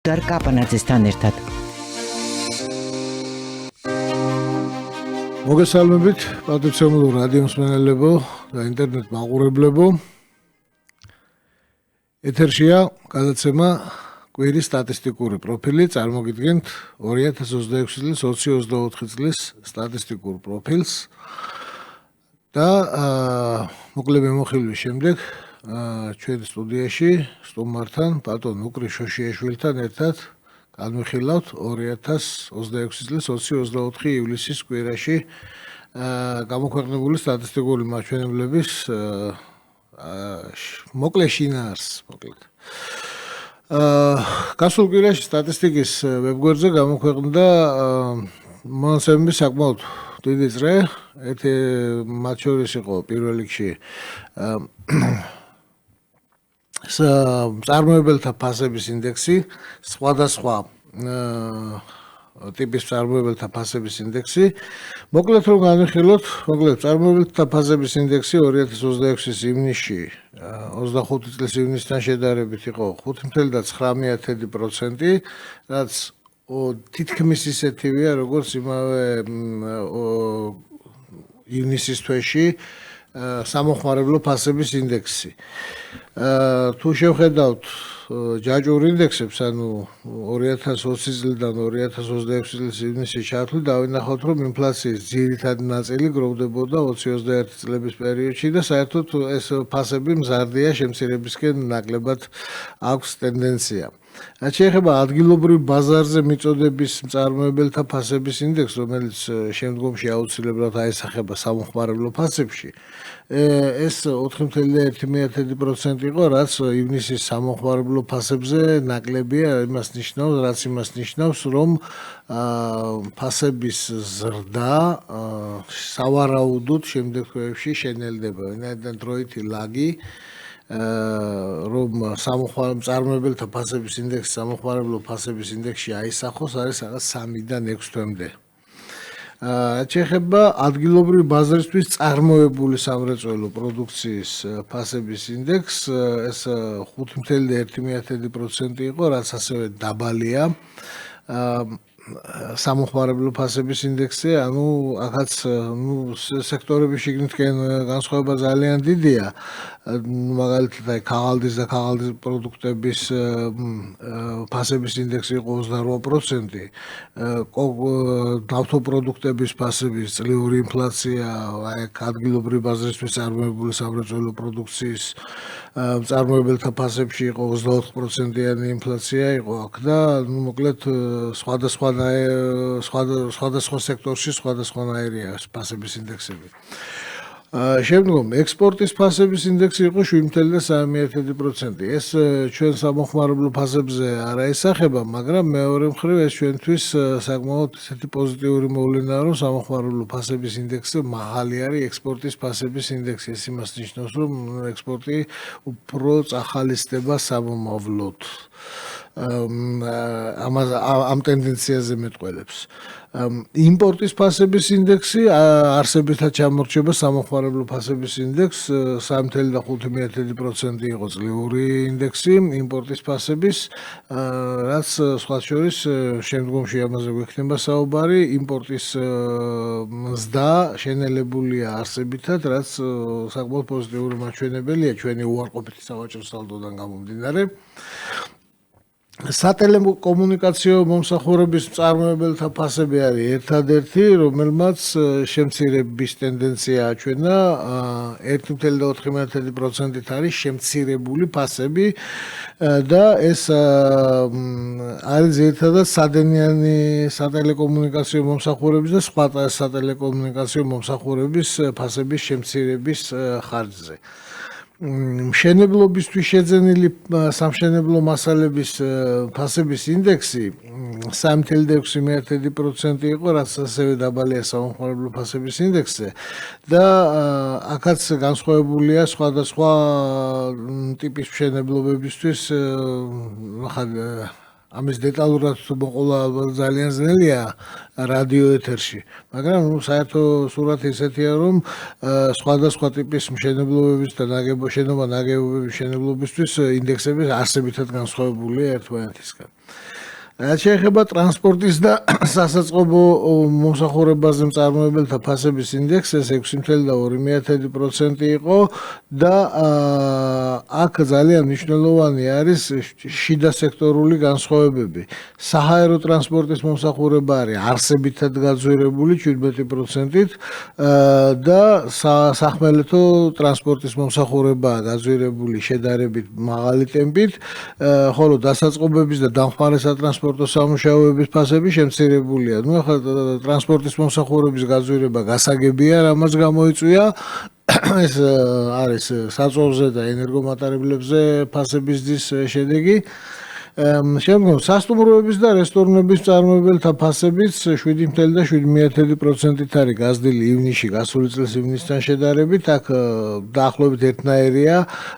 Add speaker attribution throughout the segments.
Speaker 1: დარ კაპანაძესთან ერთად.
Speaker 2: მოგესალმებით, პატრიციულ რადიო მსმენელებო და ინტერნეტ მაყურებლებო. ეთერშია გადაცემა კვირის სტატისტიკური პროფილი. წარმოგიდგენთ 2026 წლის 20-24 წლის სტატისტიკურ პროფილს და მოკლე მიმოხილვის შემდეგ ჩვენ სტუდიაში სტუმართან ბატონ უკრი შოშიაშვილთან ერთად განვიხილავთ 2026 წლის 20-24 ივლისის კვირაში გამოქვეყნებული სტატისტიკური მაჩვენებლების მოკლე შინაარსს. გასულ კვირაში სტატისტიკის ვებგვერდზე გამოქვეყნდა მონაცემები საკმაოდ დიდი წრე. ერთი მათ შორის იყო პირველ რიგში წარმოებელთა ფასების ინდექსი, სხვადასხვა ტიპის წარმოებელთა ფასების ინდექსი. მოკლედ რომ განვიხილოთ, წარმოებელთა ფასების ინდექსი 2026 ივნისში 25 წლის ივნისთან შედარებით იყო 5.9%, რაც თითქმის ისეთივეა, როგორც იმავე ივნისის თვეში სამოხმარებლო ფასების ინდექსი. თუ შევხედავთ ჯაჭვურ ინდექსებს, ანუ 2020 წლიდან 2026 წლის ივნისის ჩათვლით, დავინახავთ, რომ ინფლაციის ძირითადი ნაწილი გროვდებოდა 20-21 წლების პერიოდში და საერთოდ ეს ფასები მზარდია, შემცირებისკენ ნაკლებად აქვს ტენდენცია. რაც შეეხება ადგილობრივ ბაზარზე მიწოდების მწარმოებელთა ფასების ინდექსს, რომელიც შემდგომში აუცილებლად აისახება სამოხმარებლო ფასებში, ეს 4.1% იყო, რაც ივნისის სამოხმარებლო ფასებზე ნაკლებია, რაც იმას ნიშნავს, რომ ფასების ზრდა სავარაუდოდ შემდეგ თვეებში შენელდება, ვინაიდან დროითი ლაგი რომ მწარმოებელთა ფასების ინდექსი სამოხმარებლო ფასების ინდექსში აისახოს, არის რაღაც 3-დან 6 თვემდე. შეეხება ადგილობრივი ბაზარისთვის წარმოებული სამრეწველო პროდუქციის ფასების ინდექსს, ეს 5.1% იყო, რაც ასევე დაბალია სამოხმარებლო ფასების ინდექსზე, ანუ აქაც სექტორების შიგნითკენ განსხვავება ძალიან დიდია. მაგალითად, ქაღალდის და ქაღალდის პროდუქტების ფასების ინდექსი იყო 28%, ნავთობპროდუქტების ფასების წლიური ინფლაცია, ადგილობრივი ბაზარისთვის წარმოებული სამრეწველო პროდუქციის მწარმოებელთა ფასებში იყო 24%-იანი ინფლაცია იყო აქ და მოკლედ სხვადასხვა სექტორში სხვადასხვანაირია ფასების ინდექსები. შემდგომ ექსპორტის ფასების ინდექსი იყო 7.3%. ეს ჩვენ სამოხმარებლო ფასებზე არ აისახება, მაგრამ მეორე მხრივ ეს ჩვენთვის საკმაოდ ისეთი პოზიტიური მოვლენაა, რომ სამოხმარებლო ფასების ინდექსი მაღალი არის ექსპორტის ფასების ინდექსი. ეს იმას ნიშნავს, რომ ექსპორტი უფრო წახალისდება სამომავლოდ. ამ ტენდენციაზე მეტყველებს. იმპორტის ფასების ინდექსი არსებითად ჩამორჩება სამოხმარებლო ფასების ინდექსს 3.5% იყო წლიური ინდექსი იმპორტის ფასების, რაც სხვა შორის შემდგომში ამაზე გვექნება საუბარი, იმპორტის მზდა შენელებულია არსებითად, რაც საკმაოდ პოზიტიური მაჩვენებელია ჩვენი უარყოფითი სავაჭრო სალდოდან გამომდინარე. სატელეკომუნიკაციო მომსახურების მწარმოებელთა ფასები არის ერთადერთი, რომელმაც შემცირების ტენდენცია აჩვენა, 1.4% არის შემცირებული ფასები და ეს არის ძირითადად სადენიანი სატელეკომუნიკაციო მომსახურების და სხვა სატელეკომუნიკაციო მომსახურების ფასების შემცირების ხარჯზე. მშენებლობისთვის შეძენილი სამშენებლო მასალების ფასების ინდექსი 3.6% იყო, რაც ასევე დაბალია სამოხმარებლო ფასების ინდექსზე და აქაც განსხვავებულია სხვადასხვა ტიპის მშენებლობებისთვის ამის დეტალურად მოყოლა ძალიან ძნელია რადიო ეთერში, მაგრამ საერთო სურათი ისეთია, რომ სხვადასხვა ტიპის მშენებლობების და შენობა ნაგებობების მშენებლობისთვის ინდექსები არსებითად განსხვავებულია ერთმანეთისგან. რაც შეეხება ტრანსპორტის და სასაწყობო მომსახურებაზე მწარმოებელთა ფასების ინდექსს, ეს 6.2% იყო და აქ ძალიან მნიშვნელოვანი არის შიდა სექტორული განსხვავებები. საჰაერო ტრანსპორტის მომსახურება არის არსებითად გაძვირებული 17%-ით და სახმელეთო ტრანსპორტის მომსახურებაა გაძვირებული შედარებით მაღალი ტემპით, ხოლო დასაწყობების და დამხმარე სატრანსპორტო სამუშაოების ფასები შემცირებულია. ახლა ტრანსპორტის მომსახურების გაძვირება გასაგებია, რამაც გამოიწვია ეს არის საწოლზე და ენერგომატარებლებზე ფასების ზრდის შედეგი. შემდგომ სასტუმროების და რესტორნების მწარმოებელთა ფასებიც 7.7%-ით არის გაზრდილი ივნისში, გასული წლის ივნისთან შედარებით. აქ დაახლოებით ერთნაირია,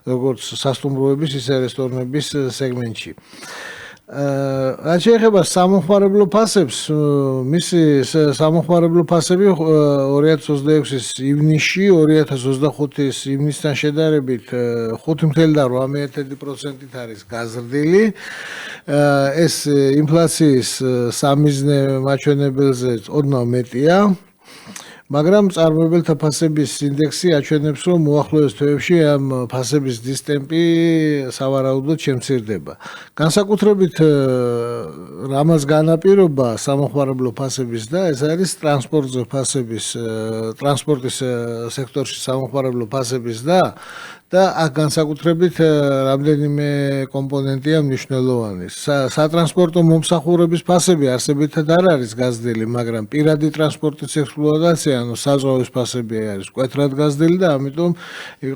Speaker 2: როგორც სასტუმროების, ისე რესტორნების სეგმენტში. რაც შეეხება სამოხმარებლო ფასებს, მისი სამოხმარებლო ფასები 2026-ის ივნისში 2025-ის ივნისთან შედარებით 5.8%-ით არის გაზრდილი. ეს ინფლაციის სამიზნე მაჩვენებელზე ოდნავ მეტია. მაგრამ მწარმოებელთა ფასების ინდექსი აჩვენებს, რომ უახლოეს თვეებში ამ ფასების ზრდის ტემპი სავარაუდოდ შემცირდება. განსაკუთრებით რამაც განაპირობა სამოხმარებლო ფასების და ეს არის ტრანსპორტის სექტორში სამოხმარებლო ფასების და აქ განსაკუთრებით რამდენიმე კომპონენტია მნიშვნელოვანი. სატრანსპორტო მომსახურების ფასები არსებითად არ არის გაზრდილი, მაგრამ პირადი ტრანსპორტის ექსპლუატაცია, ანუ საზღვაოს ფასები არის მკვეთრად გაზრდილი და ამიტომ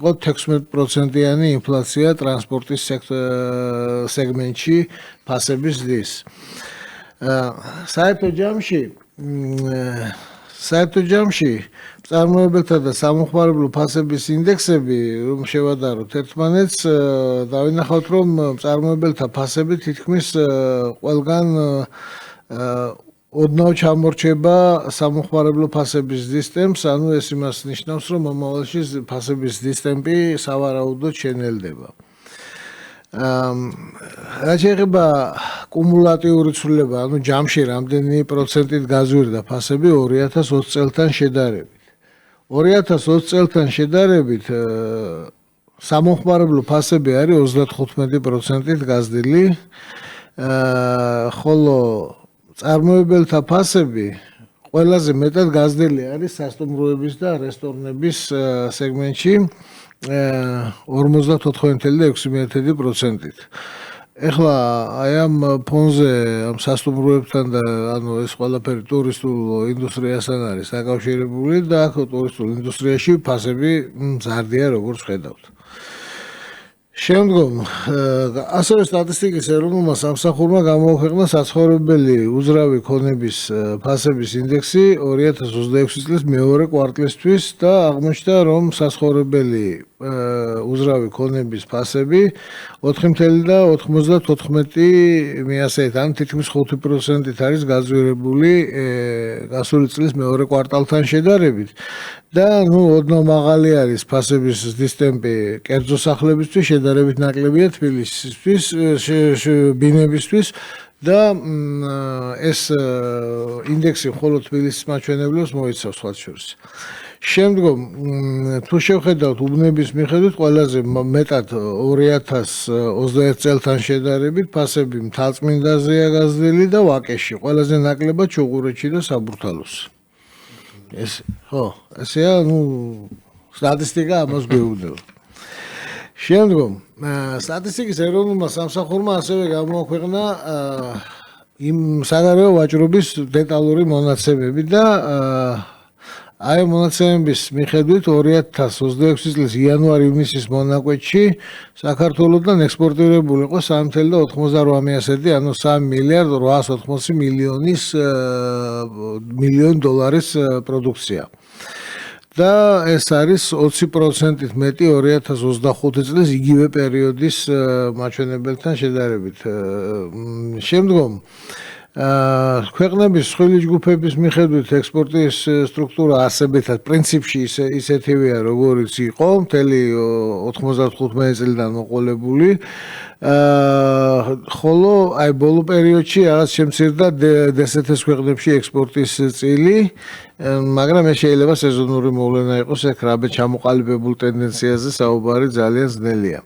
Speaker 2: იყო 16%-იანი ინფლაცია ტრანსპორტის სეგმენტში ფასების ზრდის. საერთო ჯამში მწარმოებელთა და სამოხმარებლო ფასების ინდექსები, რომ შევადაროთ ერთმანეთს, დავინახავთ, რომ მწარმოებელთა ფასები თითქმის ყველგან ოდნავ ჩამორჩება სამოხმარებლო ფასების ზრდის ტემპს, ანუ ეს იმას ნიშნავს, რომ მომავალში ფასების ზრდის ტემპი სავარაუდოდ შენელდება. რაც შეეხება კუმულატიური ცვლილება, ანუ ჯამში რამდენი პროცენტით გაზვირდა ფასები 2020 წელთან შედარებით. 2020 წელთან შედარებით სამოხმარებლო ფასები არის 35%-ით გაზრდილი, ხოლო მწარმოებელთა ფასები ყველაზე მეტად გაზრდილი არის სასტუმროების და რესტორნების სეგმენტში 54.6%-ით. ეხლა აი ამ ფონზე ამ სასტუმროებთან და ანუ ეს ყველაფერი ტურისტულ ინდუსტრიასთან არის დაკავშირებული და აქ ტურისტულ ინდუსტრიაში ფასები მზარდია, როგორც ხედავთ. შემდგომ ასევე სტატისტიკის ეროვნულმა სამსახურმა გამოაქვეყნა საცხოვრებელი უძრავი ქონების ფასების ინდექსი 2026 წლის მეორე კვარტლისთვის და აღმოჩნდა, რომ საცხოვრებელი უძრავი ქონების ფასები 4.94%, ან თითქმის 5%-ით არის გაზვირებული გასული წლის მეორე კვარტალთან შედარებით და ოდნავ მაღალი არის ფასების ზრდის ტემპი კერძო სახლებისთვის, შედარებით ნაკლებია თბილისისთვის, ბინებისთვის და ეს ინდექსი მხოლოდ თბილისის მაჩვენებლებს მოიცავს სხვა შორის. შემდგომ თუ შევხედავთ უბნების მიხედვით, ყველაზე მეტად 2021 წელთან შედარებით ფასები მთაწმინდაზეა გაზრდილი და ვაკეში, ყველაზე ნაკლებად ჩუღურეთში და საბურთალოს. ესეა, სტატისტიკა ამას გვეუბნება. შემდგომ სტატისტიკის ეროვნულმა სამსახურმა ასევე გამოაქვეყნა იმ საგარეო ვაჭრობის დეტალური მონაცემები და აი მონაცემების მიხედვით 2026 წლის იანვარ-ივნისის მონაკვეთში საქართველოსთან ექსპორტირებული იყო 3.98, ანუ 3.880 მილიონი დოლარის პროდუქცია. და ეს არის 20%-ით მეტი 2025 წლის იგივე პერიოდის მაჩვენებელთან შედარებით. შემდგომ ქვეყნების სხვილი ჯგუფების მიხედვით ექსპორტის სტრუქტურა არსებითად პრინციპში ისეთივეა, როგორიც იყო მთელი 95 წლიდან მოყოლებული. ხოლო აი ბოლო პერიოდში რაღაც შემცირდა დსთ-ს ქვეყნებში ექსპორტის წილი, მაგრამ ეს შეიძლება სეზონური მოვლენა იყოს, ეგ რაბე ჩამოყალიბებულ ტენდენციაზე საუბარი ძალიან ძნელია.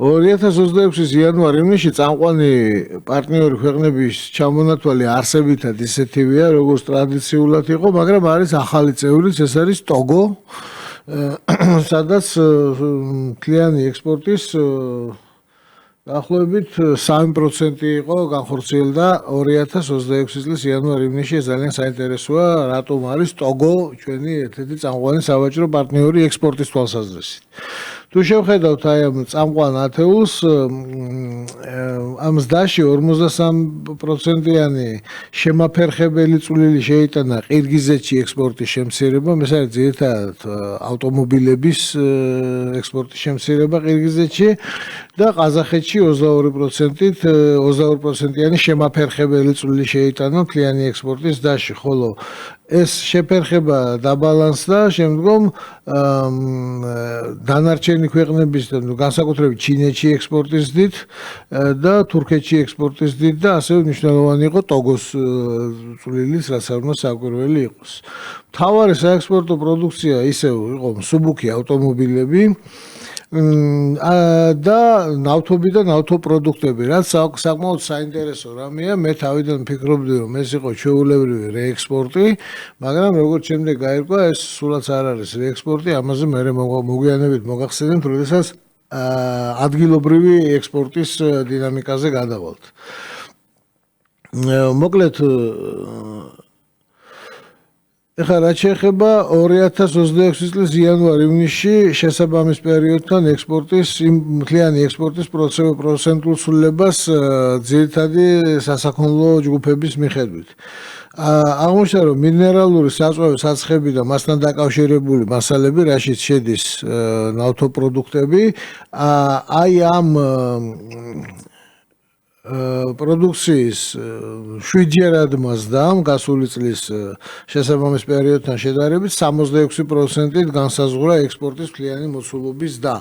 Speaker 2: 2026-ის იანვარ-ივნისში წამყვანი პარტნიორი ქვეყნების ჩამონათვალი არსებითად ისეთივეა, როგორც ტრადიციულად იყო, მაგრამ არის ახალი წევრიც, ეს არის ტოგო, სადაც მთლიანი ექსპორტის დაახლოებით 3% იყო განხორციელდა 2026 წლის იანვარ-ივნისში. ძალიან საინტერესოა, რატომ არის ტოგო ჩვენი ერთ-ერთი წამყვანი სავაჭრო პარტნიორი ექსპორტის თვალსაზრისით. თუ შევხედავთ აი ამ წამყვან ათეულს, ამ ზდაში 53%-იანი შემაფერხებელი წვლილი შეიტანა ყირგიზეთში ექსპორტის შემცირება, ეს არის ძირითადად ავტომობილების ექსპორტის შემცირება ყირგიზეთში და ყაზახეთში 22%-იანი შემაფერხებელი წვლილი შეიტანა მთლიანი ექსპორტის ზდაში, ხოლო ეს შეფერხება დაბალანსდა შემდგომ დანარჩენი ქვეყნების, განსაკუთრებით ჩინეთში ექსპორტის ზრდით და თურქეთში ექსპორტის ზრდით და ასევე მნიშვნელოვანი იყო ტოგოს წვლილის, რაც არ უნდა საკვირველი იყოს. მთავარი საექსპორტო პროდუქცია ისევ იყო მსუბუქი ავტომობილები და ნავთობი და ნავთობპროდუქტები, რაც საკმაოდ საინტერესო რამეა. მე თავიდან ფიქრობდი, რომ ეს იყო ჩვეულებრივი რეექსპორტი, მაგრამ როგორც შემდეგ გაირკვა, ეს სულაც არ არის რეექსპორტი, ამაზე მე მოგვიანებით მოგახსენებთ, როდესაც ადგილობრივი ექსპორტის დინამიკაზე გადავალთ. მოკლედ ეხლა რაც შეეხება 2026 წლის იანვარ-ივნისში შესაბამის პერიოდთან ექსპორტის მთლიანი ექსპორტის პროცენტულ ცვლილებას ძირითადი სასაქონლო ჯგუფების მიხედვით. აღმოჩნდა, რომ მინერალური საწვავი საცხები და მასთან დაკავშირებული მასალები, რაშიც შედის ნავთობპროდუქტები, აი ამ პროდუქციის 7-ჯერად მასდა გასული წლის შესაბამის პერიოდთან შედარებით 66%-ით განსაზღვრა ექსპორტის მთლიანი მოცულობის ზრდა.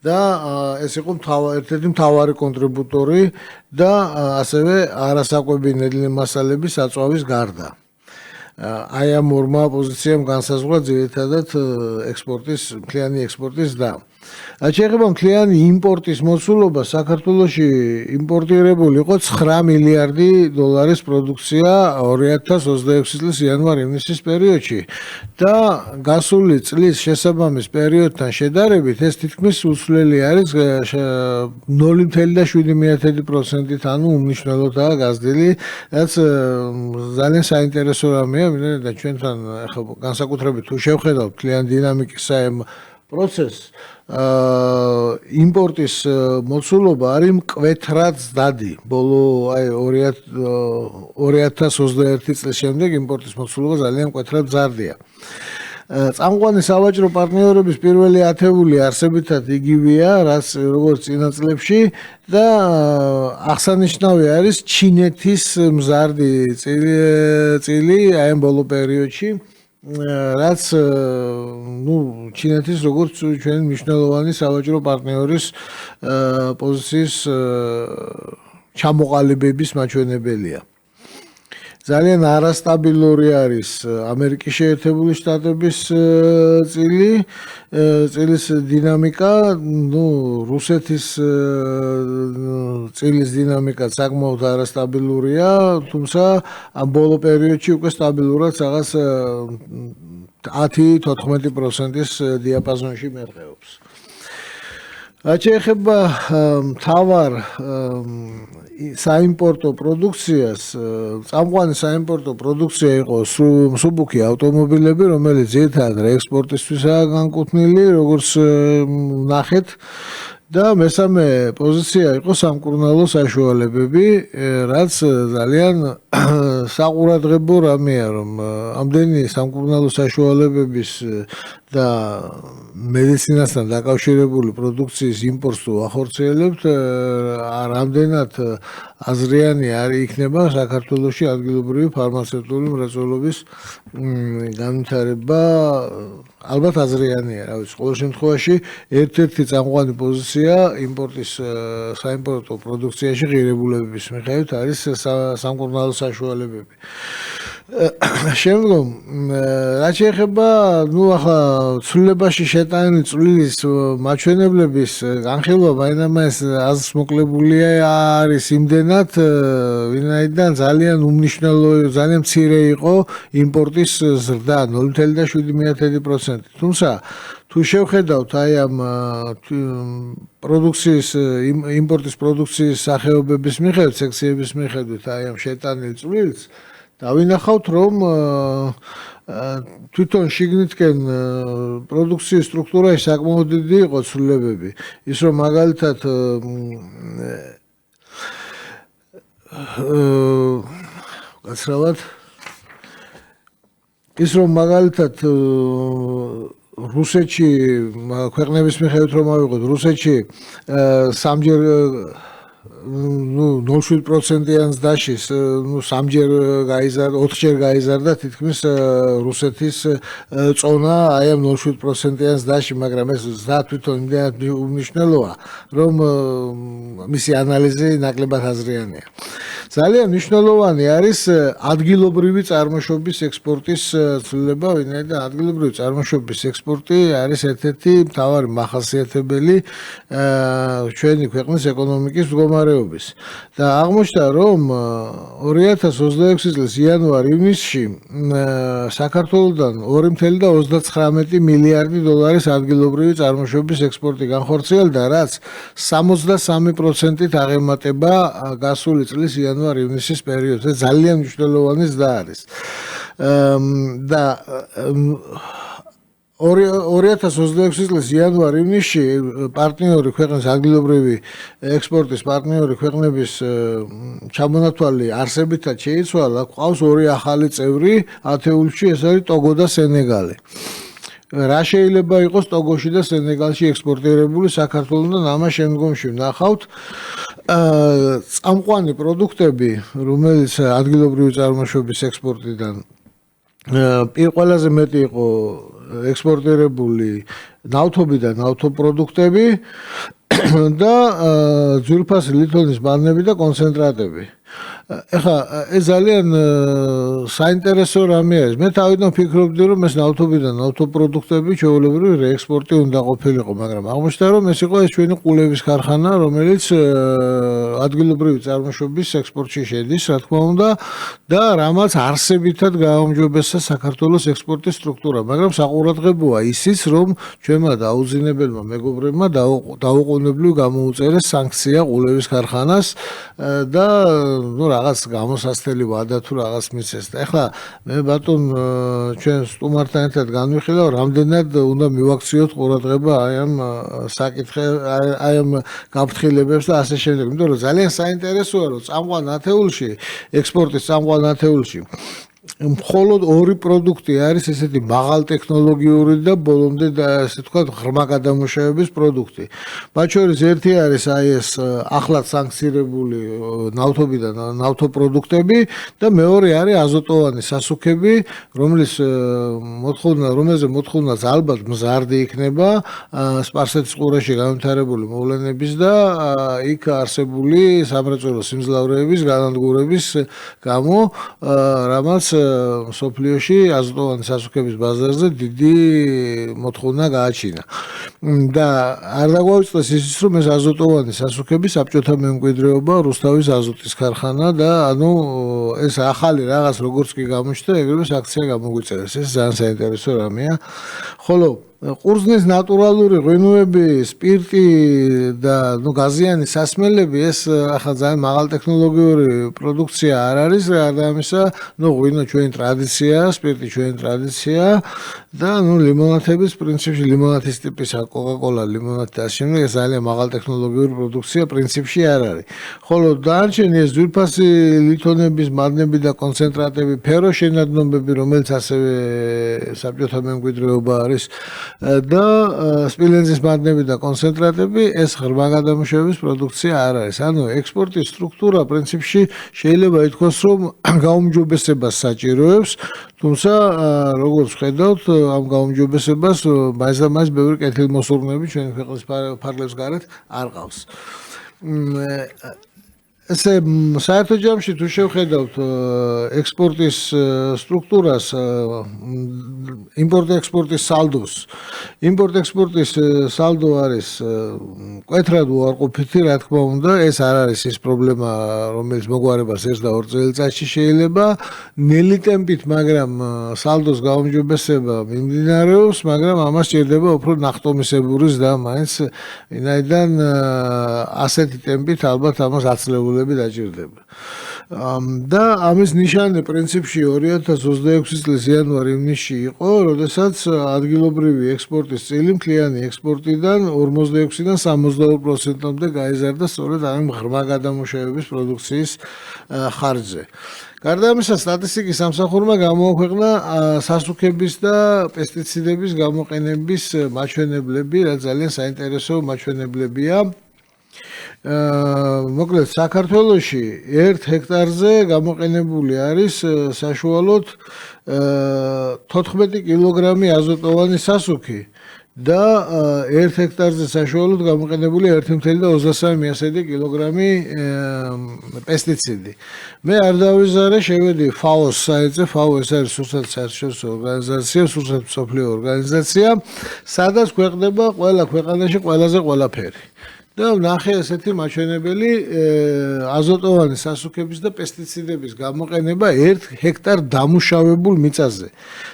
Speaker 2: და ეს იყო ერთ-ერთი მთავარი კონტრიბუტორი და ასევე არასაკვები ნედლი მასალების საწვავის გარდა. აი ამ ორმა პოზიციამ განსაზღვრა ძირითადად მთლიანი ექსპორტის ზრდა. რაც შეეხება მთლიანი იმპორტის მოცულობა, საქართველოში იმპორტირებული იყო 9 მილიარდი დოლარის პროდუქცია 2026 წლის იანვარ-ივნისის პერიოდში და გასული წლის შესაბამის პერიოდთან შედარებით ეს თითქმის უცვლელი არის 0.7%-ით, ანუ უმნიშვნელოდაა გაზრდილი, რაც ძალიან საინტერესო რამეა, და ჩვენთან ახლა განსაკუთრებით თუ შევხედავთ მთლიანი დინამიკის პროცესს, იმპორტის მოცულობა არის მკვეთრად ზრდადი. ბოლო 2021 წლის შემდეგ იმპორტის მოცულობა ძალიან მკვეთრად მზარდია. წამყვანი სავაჭრო პარტნიორების პირველი ათეული არსებითად იგივეა, როგორც წინა წლებში და აღსანიშნავი არის ჩინეთის მზარდი წილი აი ამ ბოლო პერიოდში, რაც ჩინეთის როგორც ჩვენი მნიშვნელოვანი სავაჭრო პარტნიორის პოზიციის ჩამოყალიბების მაჩვენებელია. ძალიან არასტაბილური არის ამერიკის შეერთებული შტატების წილის დინამიკა, რუსეთის წილის დინამიკა საკმაოდ არასტაბილურია, თუმცა ამ ბოლო პერიოდში უკვე სტაბილურად რაღაც 10-14%-ის დიაპაზონში მერყეობს. რაც შეეხება მთავარ საიმპორტო პროდუქციას, წამყვანი საიმპორტო პროდუქცია იყო მსუბუქი ავტომობილები, რომელიც ძირითადად რეექსპორტისთვისაა განკუთვნილი, როგორც ნახეთ, და მესამე პოზიცია იყო სამკურნალო საშუალებები, რაც ძალიან საყურადღებო რამეა, რომ ამდენი სამკურნალო საშუალებების და მედიცინასთან დაკავშირებული პროდუქციის იმპორტს თუ ახორციელებთ, რამდენად აზრიანი არ იქნება საქართველოში ადგილობრივი ფარმაცევტული მრეწველობის განვითარება, ალბათ აზრიანია, რა ვიცი, ყოველ შემთხვევაში ერთ-ერთი წამყვანი პოზიცია იმპორტის საიმპორტო პროდუქციაში ღირებულებების მიხედვით არის სამკურნალო საშუალებები. შემდგომ, რაც შეეხება, ახლა ცვლილებაში შეტანილი წვლილის მაჩვენებლების განხილვა მაინამაინც აზრს მოკლებულია არის იმდენად, ვინაიდან ძალიან უმნიშვნელო, ძალიან მცირე იყო იმპორტის ზრდა 0.7%. თუმცა თუ შევხედავთ აი ამ პროდუქციის იმპორტის პროდუქციის სახეობების მიხედვით, სექციების მიხედვით აი ამ შეტანილ წვლილს დავინახავთ, რომ თვითონ შიგნითკენ პროდუქციის სტრუქტურაში საკმაოდ დიდი იყო ცვლილებები. ის რომ მაგალითად რუსეთში ქვეყნების მიხედვით რომ ავიღოთ, რუსეთში სამჯერ 0.7%-იან ზრდაში, სამჯერ გაიზარდა, 4ჯერ გაიზარდა თითქმის რუსეთის წონა აი ამ 0.7%-იან ზრდაში, მაგრამ ეს ზრდა თვითონ იმდენად უმნიშვნელოა, რომ მისი ანალიზი ნაკლებად აზრიანია. ძალიან მნიშვნელოვანი არის ადგილობრივი წარმოშობის ექსპორტის ცვლილება, ვინაიდან ადგილობრივი წარმოშობის ექსპორტი არის ერთ-ერთი მთავარი მახასიათებელი ჩვენი ქვეყნის ეკონომიკის მდგომარეობის. და აღმოჩნდა, რომ 2026 წლის იანვარ-ივნისში საქართველოსთან 2.39 მილიარდი დოლარის ადგილობრივი წარმოშობის ექსპორტი განხორციელდა, რაც 63%-ით აღემატება გასული წლის იანვარ-ივნისის პერიოდზე. ძალიან მნიშვნელოვანი ზრდა არის. და 2026 წლის იანვარ-ივნისში პარტნიორი ქვეყნის ადგილობრივი ექსპორტის პარტნიორი ქვეყნების ჩამონათვალი არსებითად შეიცვალა, გვყავს ორი ახალი წევრი ათეულში, ეს არის ტოგო და სენეგალი. რა შეიძლება იყოს ტოგოში და სენეგალში ექსპორტირებული საქართველოსთან, ამას შემდგომში ვნახავთ. წამყვანი პროდუქტები, რომელიც ადგილობრივი წარმოშობის ექსპორტიდან ყველაზე მეტი იყო ექსპორტირებული ნავთობი და ნავთობპროდუქტები და ძვირფასი ლითონის ბანნები და კონცენტრატები. ეხლა ეს ძალიან საინტერესო რამე არის. მე თავიდან ვფიქრობდი, რომ ეს ნავთობი და ნავთობპროდუქტები ჩვეულებრივი რეექსპორტი უნდა ყოფილიყო, მაგრამ აღმოჩნდა, რომ ეს იყო ეს ჩვენი ყულების ქარხანა, რომელიც ადგილობრივი წარმოშობის ექსპორტში შედის, რა თქმა უნდა, და რამაც არსებითად გააუმჯობესა საქართველოს ექსპორტის სტრუქტურა, მაგრამ საყურადღებოა ისიც, რომ ჩვენმა დაუძინებელმა მეგობრებმა დაუყოვნებლივ გამოუწერეს სანქცია ყულების ქარხანას და რაღაც გამოსასწრელი ვადა თუ რაღაც მიცეს. და ეხლა მე ბატონ ჩვენ სტუმართან ერთად განვიხილავ, რამდენად უნდა მივაქციოთ ყურადღება აი ამ აი ამ გაფრთხილებებს და ასე შემდეგ. იმიტომ რომ ძალიან საინტერესოა, რომ წამყვან ათეულში, ექსპორტის წამყვან ათეულში მხოლოდ ორი პროდუქტი არის ესეთი მაღალტექნოლოგიური და ბოლომდე და ასე თქვა ღრმა გადამუშავების პროდუქტი. მათ შორის ერთი არის აი ეს ახლად სანქცირებული ნავთობი და ნავთობპროდუქტები და მეორე არის აზოტოვანი სასუქები, რომელზე მოთხოვნაც ალბათ მზარდი იქნება სპარსეთის ყურეში განვითარებული მოვლენების და იქ არსებული სამრეწველო სიმძლავრეების განადგურების გამო, რამაც სოფლიოში აზოტოვანი სასუქების ბაზარზე დიდი მოთხოვნა გააჩინა. და არ დაგვაუწყდეს ისიც, რომ ეს აზოტოვანი სასუქები საბჭოთა მემკვიდრეობა, რუსთავის აზოტის ქარხანა და ანუ ეს ახალი რაღაც როგორც კი გამოჩნდა, ეგრევე აქცია გამოგვიწერეს. ეს ძალიან საინტერესო რამეა. ხოლო ყურძნის ნატურალური ღვინოები, სპირტი და გაზიანი სასმელები ეს ახლა ძალიან მაღალ ტექნოლოგიური პროდუქცია არ არის, გარდა ამისა, ღვინო ჩვენი ტრადიციაა, სპირტი ჩვენი ტრადიციაა და ლიმონათების პრინციპში ლიმონათის ტიპის კოკა-კოლა, ლიმონათი და შემდეგ ეს ძალიან მაღალ ტექნოლოგიური პროდუქცია პრინციპში არ არის. ხოლო დანარჩენი ეს ძვირფასი ლითონების მადნები და კონცენტრატები, ფეროშენადნობები, რომელიც ასევე საბჭოთა მემკვიდრეობა არის და სპილენძის მადნები და კონცენტრატები ეს ღრმა გადამუშავების პროდუქცია არ არის. ანუ ექსპორტის სტრუქტურა პრინციპში შეიძლება ითქვას, რომ გაუმჯობესებას საჭიროებს, თუმცა როგორც ხედავთ, ამ გაუმჯობესებას მაინც და მაინც ბევრი კეთილმოსურნეები ჩვენი ქვეყნის ფარგლებს გარეთ არ ყავს. ესე საერთო ჯამში თუ შევხედავთ ექსპორტის სტრუქტურას, იმპორტ-ექსპორტის სალდოს, იმპორტ-ექსპორტის სალდო არის მკვეთრად უარყოფითი, რა თქმა უნდა, ეს არ არის ის პრობლემა, რომელიც მოგვარებას 1 და 2 წელიწადში შეიძლება, ნელი ტემპით, მაგრამ სალდოს გაუმჯობესება მიმდინარეობს, მაგრამ ამას სჭირდება უფრო ნახტომისებური ზრდა მაინც, ვინაიდან ასეთი ტემპით ალბათ ამას აცლებული დაჭირდება. და ამის ნიშანი პრინციპში 2026 წლის იანვარ-ივნისში იყო, როდესაც ადგილობრივი ექსპორტის წილი მთლიანი ექსპორტიდან 46-დან 62%-მდე გაიზარდა სწორედ ამ ღრმა გადამუშავების პროდუქციის ხარჯზე. გარდა ამისა, სტატისტიკის სამსახურმა გამოაქვეყნა სასუქების და პესტიციდების გამოყენების მაჩვენებლები, რაც ძალიან საინტერესო მაჩვენებლებია. მოკლედ საქართველოში 1 ჰექტარზე გამოყენებული არის საშუალოდ 14 კილოგრამი აზოტოვანი სასუქი და 1 ჰექტარზე საშუალოდ გამოყენებული 1,23 კილოგრამი პესტიციდი. მე არ დავიზარე, შევედი FAO-ს საიტზე, FAO ეს არის საერთაშორისო ორგანიზაცია, მსოფლიო ორგანიზაცია, სადაც ქვეყნდება ყველა ქვეყანაში ყველაზე ყველაფერი. და ვნახე ესეთი მაჩვენებელი აზოტოვანი სასუქების და პესტიციდების გამოყენება 1 ჰექტარ დამუშავებულ მიწაზე.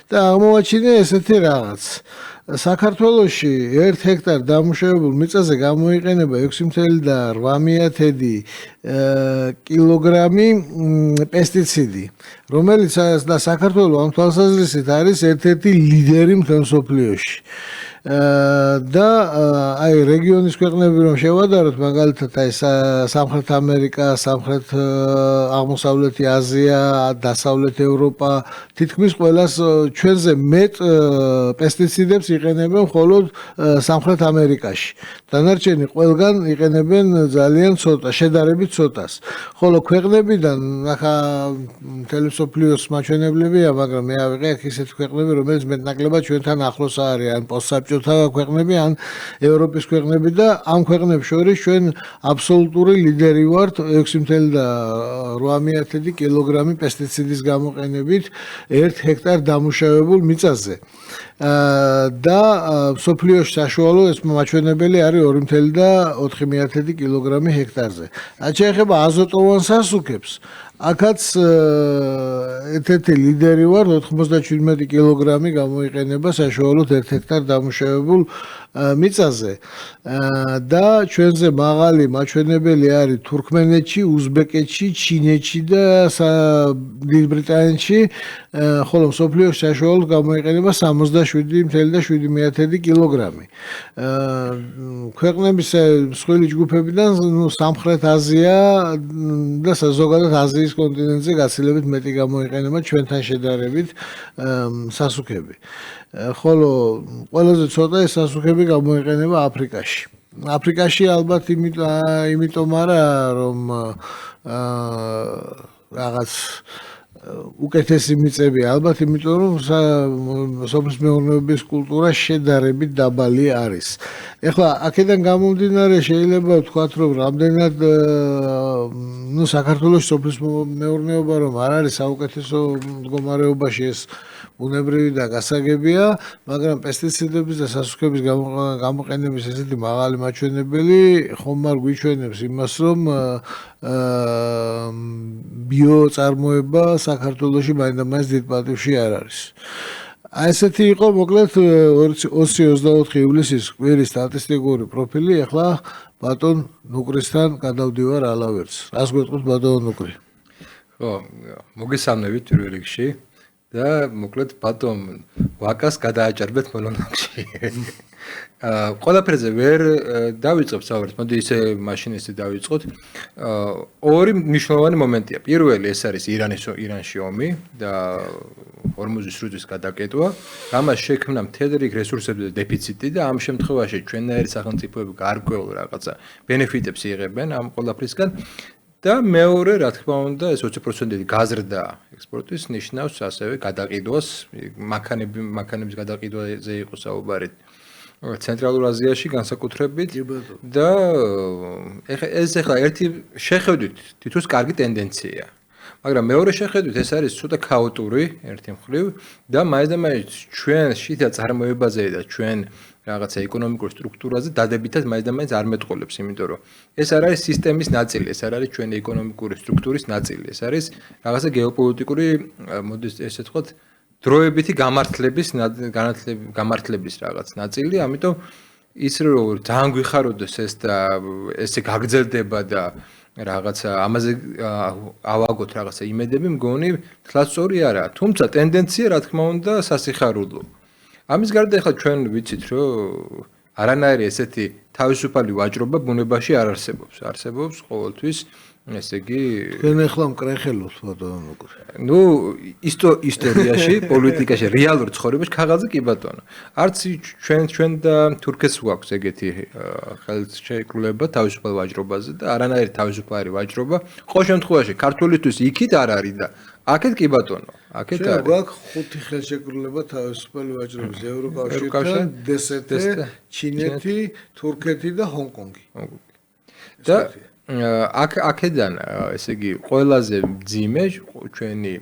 Speaker 2: და აღმოაჩინე ესეთი რაღაც. საქართველოში 1 ჰექტარ დამუშავებულ მიწაზე გამოიყენება 6,8 კილოგრამი პესტიციდი, რომელიც და საქართველო ამ თვალსაზრისით არის ერთ-ერთი ლიდერი მთელ მსოფლიოში. და აი რეგიონის ქვეყნები რომ შევადაროთ, მაგალითად აი სამხრეთ ამერიკა, სამხრეთ აღმოსავლეთი აზია, დასავლეთ ევროპა, თითქმის ყველას ჩვენზე მეტ პესტიციდებს იყენებენ მხოლოდ სამხრეთ ამერიკაში. დანარჩენი ყველგან იყენებენ ძალიან ცოტა, შედარებით ცოტას. ხოლო ქვეყნებიდან ახლა მთელი მსოფლიოს მაჩვენებლებია, მაგრამ მე ავიღე აქ ისეთი ქვეყნები, რომელიც მეტნაკლებად ჩვენთან ახლოს არიან, პოსტსაბჭოთა ქვეყნები ან ევროპის ქვეყნები და ამ ქვეყნებს შორის ჩვენ აბსოლუტური ლიდერი ვართ 6,8 კილოგრამი პესტიციდის გამოყენებით 1 ჰექტარ დამუშავებულ მიწაზე. და მსოფლიოში საშუალო ეს მაჩვენებელი არის 2,4 კილოგრამი ჰექტარზე. რაც შეეხება აზოტოვან სასუქებს, აქაც ერთ-ერთი ლიდერი ვარ, 97 კილოგრამი გამოიყენება საშუალოდ 1 ჰექტარ დამუშავებულ მიწაზე. და ჩვენზე მაღალი მაჩვენებელი არის თურქმენეთში, უზბეკეთში, ჩინეთში და დიდ ბრიტანეთში, ხოლო მსოფლიოში საშუალოდ გამოიყენება 67,7 კილოგრამი. ქვეყნების მსხვილი ჯგუფებიდან სამხრეთ აზია და ზოგადად აზიის კონტინენტზე გაცილებით მეტი გამოიყენება ჩვენთან შედარებით სასუქები. ხოლო ყველაზე ცოტა ეს სასუქები გამოიყენება აფრიკაში. აფრიკაში ალბათ იმიტომ არა, რომ რაღაც უკეთესი მიწები, ალბათ იმიტომ რომ სოფლის მეურნეობის კულტურა შედარებით დაბალი არის. ეხლა აქედან გამომდინარე შეიძლება ვთქვათ, რომ რამდენად საქართველოს სოფლის მეურნეობა რომ არ არის საუკეთესო მდგომარეობაში, ეს ბუნებრივი და გასაგებია, მაგრამ პესტიციდების და სასუქების გამოყენების ესეთი მაღალი მაჩვენებელი ხომ არ გვიჩვენებს იმას, რომ ბიო წარმოება საქართველოში მაინდა-მაინც დიდ პატივში არ არის. აი ესეთი იყო მოკლედ 20-24 ივლისის კვირის სტატისტიკური პროფილი. ახლა ბატონ ნუკრისთან გადავდივარ ალავერს. რას გვეტყვით ბატონ ნუკრი?
Speaker 1: ხო, მოგესალმებით პირველ რიგში და მოკლედ ბატონ ვაკას გადააჭარბეთ მონოლოგში. ყველაფერზე ვერ დავიწყებ საუბარს, მოდი ისე მაშინ ესე დავიწყოთ. ორი მნიშვნელოვანი მომენტია. პირველი ეს არის ირანში ომი და ჰორმუზის სრუტის გადაკეტვა. ამას შექმნა მთელი რიგ რესურსებზე დეფიციტი და ამ შემთხვევაში ჩვენნაირი სახელმწიფოები გარკვეულ რაღაცა ბენეფიტებს იღებენ ამ ყველაფრისგან. და მეორე, რა თქმა უნდა, ეს 20% გაზრდა ექსპორტის ნიშნავს ასევე გადაყიდვას, მანქანების გადაყიდვაზე იყო საუბარი ცენტრალურ აზიაში განსაკუთრებით და ეს ახლა ერთი შეხედვით თითქოს კარგი ტენდენცია. მაგრამ მეორე შეხედვით ეს არის ცოტა ქაოტური ერთი მხრივ და მაინც ჩვენ შიდა წარმოებაზე და ჩვენ რაღაცა ეკონომიკურ სტრუქტურაზე დადებითად მაინც არ მეტყოლებს, იმიტომ რომ ეს არ არის სისტემის ნაწილი, ეს არ არის ჩვენი ეკონომიკური სტრუქტურის ნაწილი, ეს არის რაღაცა გეოპოლიტიკური, მოდი ესე ვთქვათ, დროებითი გამართლების რაღაც ნაწილი, ამიტომ ის რომ ძალიან გვიხაროდეს ეს და ესე გაგრძელდება და რაღაცა ამაზე ავაგოთ რაღაცა იმედები, მგონი თლაც სწორი არაა, თუმცა ტენდენცია რა თქმა უნდა სასიხარულო. ამის გარდა ახლა ჩვენ ვიცით რომ არანაირი ესეთი თავისუფალი ვაჭრობა ბუნებაში არ არსებობს. არსებობს ყოველთვის ესე იგი
Speaker 2: თქვენ ახლა მკრეხელობთ ბატონო ნუკრი.
Speaker 1: ნუ ისტორიაში, პოლიტიკაში, რეალურ ცხოვრებაში ქაღალდზე კი ბატონო. არც ჩვენ და თურქეთს გვაქვს ეგეთი ხელშეკრულება თავისუფალ ვაჭრობაზე და არანაირი თავისუფალი ვაჭრობა ყოველ შემთხვევაში ქართველისთვის იქით არ არის და აქეთ კი ბატონო, აქეთ არის.
Speaker 2: გვაქვს 5 ხელშეკრულება თავისუფალი ვაჭრობის ევროკავშირთან, DST, ჩინეთი, თურქეთი და ჰონკონგი.
Speaker 1: და აქედან ესე იგი ყველაზე მძიმე ჩვენი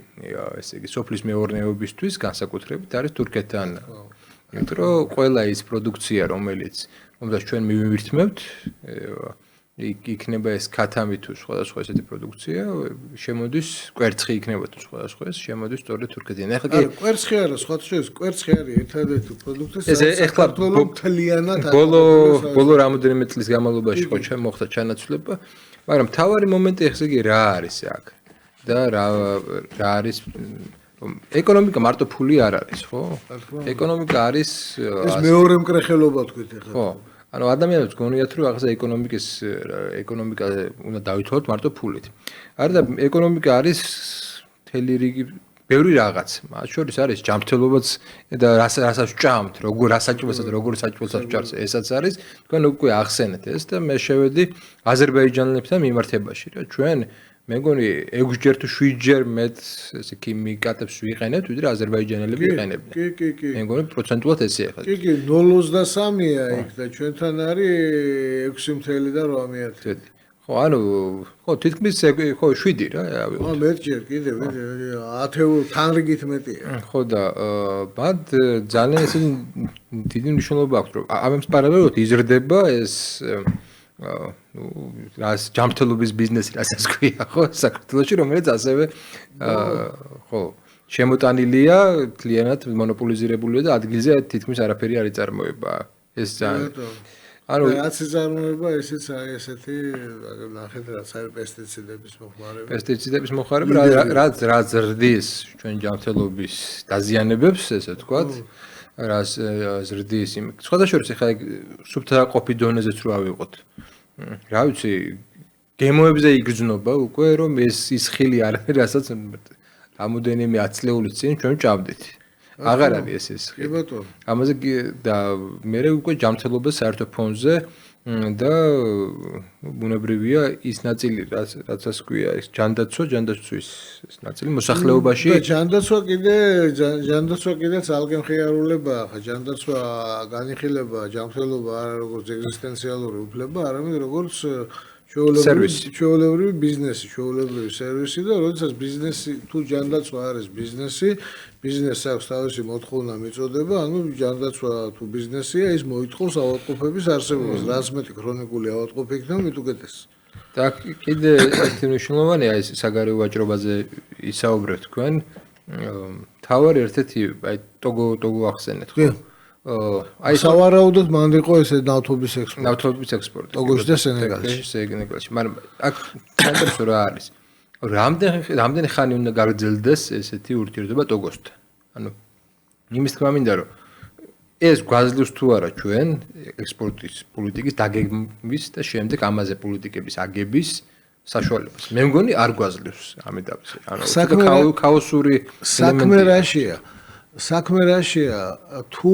Speaker 1: ესე იგი სოფლის მეურნეობისთვის განსაკუთრებით არის თურქეთთან. იმიტომ რომ ყველა ის პროდუქცია რომელიც ჩვენ მივირთმევთ იქნება ეს ქათამი თუ სხვადასხვა ესეთი პროდუქცია შემოდის კვერცხი იქნება თუ სხვადასხვა ეს შემოდის სწორედ თურქეთიდან. ახლა კი
Speaker 2: კვერცხი არა, სხვა შორის კვერცხი არის ერთადერთი პროდუქტი
Speaker 1: ეს ახლა
Speaker 2: მთლიანად
Speaker 1: ბოლო რამოდენიმე წლის განმავლობაში ხო მოხდა ჩანაცვლება, მაგრამ მთავარი მომენტი ესე იგი რა არის აქ და რა არის ეკონომიკა მარტო ფული არ არის, ხო? ეკონომიკა არის
Speaker 2: ეს მეორე მკრეხელობა თქვით ახლა.
Speaker 1: ხო. ანუ ადამიანებს გონიათ რომ რაღაცა ეკონომიკა უნდა დავითვალოთ მარტო ფულით. არა და ეკონომიკა არის მთელი რიგი ბევრი რაღაც. მათ შორის არის ჯანმრთელობაც და რასაც ვჭამთ, რა საჭმელსაც, როგორ საჭმელსაც ვჭარს, ესაც არის. თქვენ უკვე ახსენეთ ეს და მე შევედი აზერბაიჯანელებთან მიმართებაში, რა ჩვენ მე მგონი 6ჯერ თუ 7ჯერ მეტ ესე ქიმიკატებს ვიყენებთ, ვიდრე აზერბაიჯანელები იყენებენ.
Speaker 2: კი.
Speaker 1: მე მგონი პროცენტულად ესეა ხა.
Speaker 2: კი, 0.23-ია იქ და ჩვენთან არის 6.8.
Speaker 1: ხო, ანუ ხო თითქმის ხო 7 რა ავიღოთ.
Speaker 2: ხო, მეტჯერ კიდე 10 თან რიგით მეტია.
Speaker 1: ხო და ბად ძალიან ესე დიდი მნიშვნელობა აქვს, რომ ამებს პარალელურად იზრდება ეს რას ჯანმრთელობის ბიზნესი რასაც ქვია ხო საქართველოში რომელიც ასევე ხო შემოტანილია კლიენტად მონოპოლიზირებულია და ადგილზე თითქმის არაფერი არ იწარმოება ეს ძალიან
Speaker 2: ანუ რაც იწარმოება ესეც არის ესეთი ნახეთ რაც არის პესტიციდების მოხმარება
Speaker 1: რა ზრდის ჩვენ ჯანმრთელობის დაზიანებებს ესე ვთქვათ რას ზრდის იმ სხვადასხვა ხა სუფთა ყოფი დონეზეც რო ავიღოთ რა ვიცი გემოებზე იგრძნობა უკვე რომ ეს ხილი არ არის რასაც რამოდენიმე 10 წლეულის წინ ჩვენ ჭამდით აღარ არის ეს
Speaker 2: კი ბატონო
Speaker 1: ამაზე და მე უკვე ჯანმრთელობა საერთო ფონზე და ბუნებრივია ის ნაწილი რაცაც ქვია ეს ჯანდაცვის ეს ნაწილი მოსახლეობაში
Speaker 2: და ჯანდაცვა კიდე ძალკე მხიარულებაა ხა ჯანდაცვა განიხილება ჯანმრთელობა არა როგორც ეგზისტენციალური უფლება არამედ როგორც ჩვეულებრივი ბიზნესი, ჩვეულებრივი სერვისი და როდესაც ბიზნესი თუ ჯანდაცვა არის ბიზნესს აქვს თავისი მოთხოვნა მიწოდება, ანუ ჯანდაცვა თუ ბიზნესია, ის მოითხოვს ავადმყოფების არსებობას, რაც მეტი ქრონიკული ავადმყოფი იქნება, მით უკეთეს.
Speaker 1: და კიდე ერთი მნიშვნელოვანია ეს საგარეო ვაჭრობაზე ისაუბრეთ თქვენ, თავარი ერთ-ერთი აი ტოგო ახსენეთ ხო?
Speaker 2: აი სავარაუდოდ მან იყო ესე ნავთობის ექსპორტი.
Speaker 1: ნავთობის ექსპორტი.
Speaker 2: ტოგოში და სენეგალში.
Speaker 1: სენეგალში. მაგრამ აქ ცენტრს რა არის? რამდენი ხანი უნდა გაგრძელდეს ესეთი ურთიერთობა ტოგოსთან? ანუ იმის თქმა მინდა რომ ეს გვაძლევს თუ არა ჩვენ ექსპორტის პოლიტიკის დაგეგმვის და შემდეგ ამაზე პოლიტიკების აგების საშუალებას. მე მგონი არ გვაძლევს ამ ეტაპზე. ანუ ქაოსური
Speaker 2: საქმე რაშია? საქმე რაშია თუ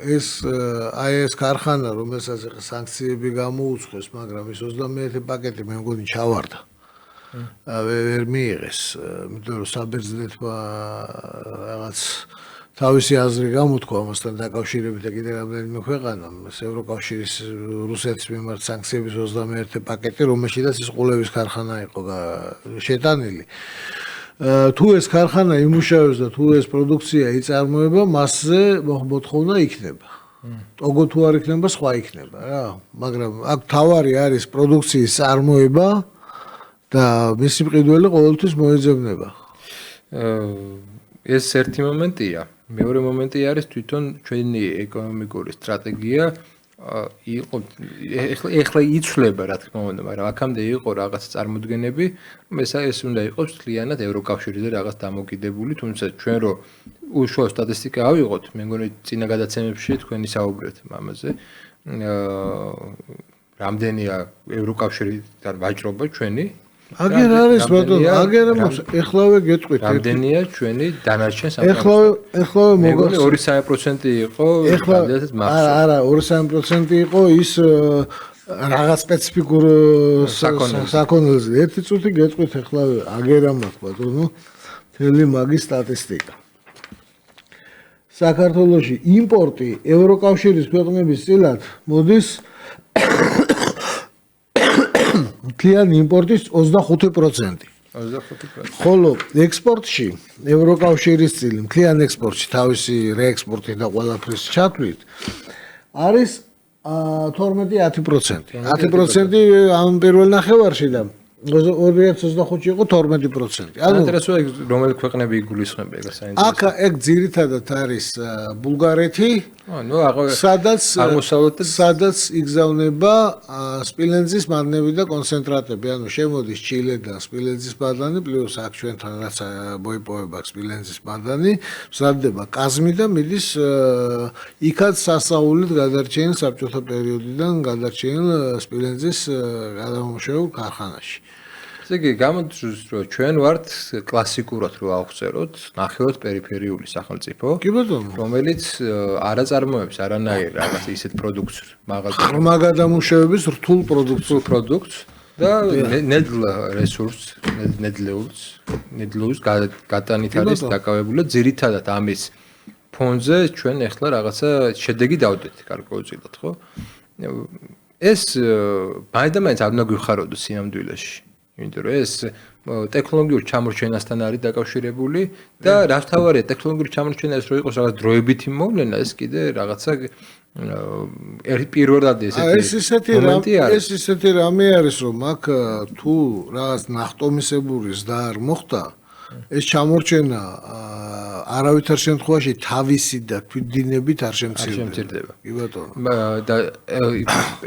Speaker 2: ეს აი ეს ქარხანა რომელსაც სანქციები გამოუცხეს, მაგრამ ის 21 პაკეტი მე მგონი ჩავარდა. ვერ მიიღეს, იმიტომ რომ საბერძნეთმა რაღაც თავისი აზრი გამოთქვა ამასთან დაკავშირებით და კიდევ რამდენიმე ქვეყანამ ევროკავშირის რუსეთის მიმართ სანქციების 21 პაკეტი, რომელშიც ის ყულევის ქარხანა იყო შეტანილი. თუ ეს ქარხანა იმუშავებს და თუ ეს პროდუქცია იწარმოება, მასზე მოთხოვნა იქნება. ტოგო თუ არ იქნება, სხვა იქნება რა. მაგრამ აქ თავარი არის პროდუქციის წარმოება და მისი მყიდველი ყოველთვის მოეძებნება.
Speaker 1: ეს ერთი მომენტია. მეორე მომენტი არის თვითონ ჩვენი ეკონომიკური სტრატეგია იყო ეხლა იცვლება რა თქმა უნდა, მაგრამ აქამდე იყო რაღაც წარმოდგენები, რომ ეს უნდა იყოს მთლიანად ევროკავშირზე რაღაც დამოკიდებული, თუმცა ჩვენ რო უშუალო სტატისტიკა ავიღოთ, მე მგონი წინა გადაცემებში თქვენი საუბრეთ ამაზე. რამდენია ევროკავშირიდან ვაჭრობა ჩვენი?
Speaker 2: აგერ არის ბატონო, აგერ ეხლავე გეტყვით.
Speaker 1: რამდენია ჩვენი დანარჩენ
Speaker 2: ეხლავე
Speaker 1: მოგონი 2-3% იყო
Speaker 2: გადადეთ მახსოვს. არა, 2-3% იყო ის რაღაც სპეციფიკურ საქონელზე. ერთი წუთი გეტყვით ეხლავე აგერ ამათ ბატონო, მთელი მაგის სტატისტიკა. საქართველოში იმპორტი ევროკავშირის ქვეყნების წილად მოდის მთლიან იმპორტის 25%.
Speaker 1: 25%.
Speaker 2: ხოლო ექსპორტში ევროკავშირის წილი მთლიან ექსპორტში თავისი რეექსპორტი და ყველაფრის ჩათვლით არის 12-10%. 10% ამ პირველ ნახევარში და 2025-ში იყო 12%.
Speaker 1: საინტერესოა რომელი ქვეყნები იგულისხმება ეგ საინტერესო.
Speaker 2: აქ ეგ ძირითადად არის ბულგარეთი, სადაც იგზავნება სპილენძის მადნები და კონცენტრატები, ანუ შემოდის ჩილედან სპილენძის მადანი, პლუს აქ ჩვენთან რაც მოიპოვება სპილენძის მადანი, მზადდება კაზმი და მიდის იქაც სასაულით გადარჩენილ საბჭოთა პერიოდიდან გადარჩენილ სპილენძის გადამამუშავებელ ქარხანაში.
Speaker 1: იგი გამოდის რომ ჩვენ ვართ კლასიკურად რო ავხსეროთ, ნახევარად პერიფერიული სახელმწიფო, რომელიც არ აწარმოებს არანაირ რაღაც ისეთ პროდუქტს,
Speaker 2: ღრმა გადამუშავების რთულ
Speaker 1: პროდუქტს და ნედლ რესურსს, ნედლს გატანით არის დაკავებული. ძირითადად ამის ფონზე ჩვენ ახლა რაღაცა შედეგი დავდეთ გარკვეულწილად, ხო? ეს მაინც არ უნდა გვიხაროდოს სინამდვილეში. იმიტომ რომ ეს ტექნოლოგიურ ჩამორჩენასთან არის დაკავშირებული და რაც თავარია ტექნოლოგიურ ჩამორჩენას რო იყოს რაღაც დროებითი მოვლენა, ეს კიდე რაღაცა პირველად
Speaker 2: ეს ისეთი რამე არის, რომ აქ თუ რაღაც ნახტომისებურის და არ მოხდა, ეს ჩამორჩენა არავითარ შემთხვევაში თავისი და თვითდინებით არ შემცირდება. კი ბატონო.
Speaker 1: და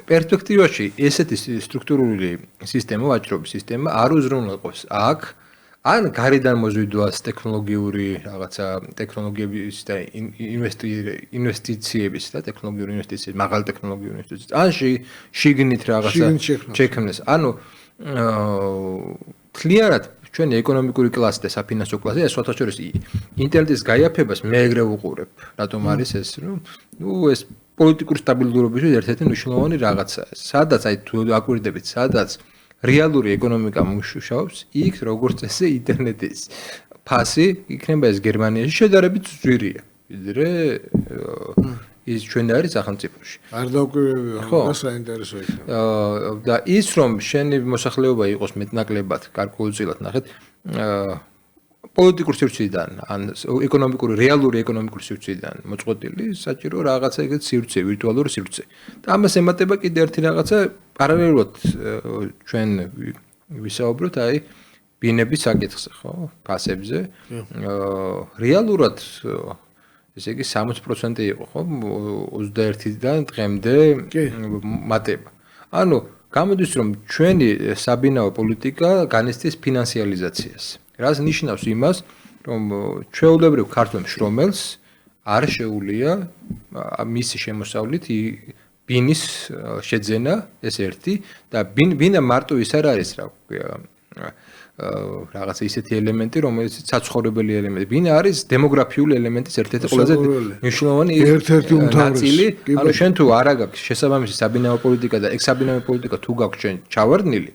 Speaker 1: პერსპექტივაში ესეთი სტრუქტურული სისტემა, ვაჭრობის სისტემა არ უზრუნველყოფს აქ ან გარედან მოზიდვას ტექნოლოგიური რაღაცა ტექნოლოგიების და ინვესტიციების და ტექნოლოგიური ინვესტიციების, მაღალი ტექნოლოგიური ინვესტიციების. ან შიგნით რაღაცა შექმნას. ანუ თლიანად ჩვენი ეკონომიკური კლასი და საფინანსო კლასი ეს სხვათაშორის ინტერნეტის გაიაფებას მე ეგრე ვუყურებ. რატომ არის ეს, რომ ეს პოლიტიკური სტაბილურობის ერთ-ერთი მნიშვნელოვანი რაღაცაა. სადაც აი თუ აკვირდებით, სადაც რეალური ეკონომიკა მუშაობს, იქ როგორც წესი ინტერნეტის ფასი იქნება ეს გერმანიაში შედარებით ძვირია. ვიდრე ის ჩვენ არის სახელმწიფოში.
Speaker 2: არ დაუკვირვებია, მაგრამ საინტერესო იქნება.
Speaker 1: და ის რომ შენი მოსახლეობა იყოს მეტნაკლებად გარკვეულწილად ნახეთ, პოლიტიკურ სივრციდან ან რეალური ეკონომიკური სივრციდან მოწყვეტილი, საჭირო რაღაცა ეგეთ სივრცე, ვირტუალური სივრცე. და ამას ემატება კიდე ერთი რაღაცა პარალელურად ჩვენ ვისაუბროთ, აი ბინების საკითხზე, ხო, ფასებზე. რეალურად ესე იგი 60% იყო, ხო, 21-დან დღემდე მატება. ანუ გამოდის რომ ჩვენი საბინაო პოლიტიკა განიცდის ფინანსიალიზაციას. რაც ნიშნავს იმას, რომ ჩვეულებრივ ქართულ მშრომელს არ შეუძლია მისი შემოსავლით ბინის შეძენა ეს ერთი და ბინა მარტო ის არ არის რა ქვია რაღაცა ისეთი ელემენტი რომელიც საცხოვრებელი ელემენტი ბინა არის დემოგრაფიული ელემენტის ერთ-ერთი ყველაზე მნიშვნელოვანი
Speaker 2: ერთ-ერთი
Speaker 1: ნაწილი ანუ შენ თუ არ აქვს შესაბამისი საბინაო პოლიტიკა და ექსაბინაო პოლიტიკა თუ გაქვს შენ ჩავარდნილი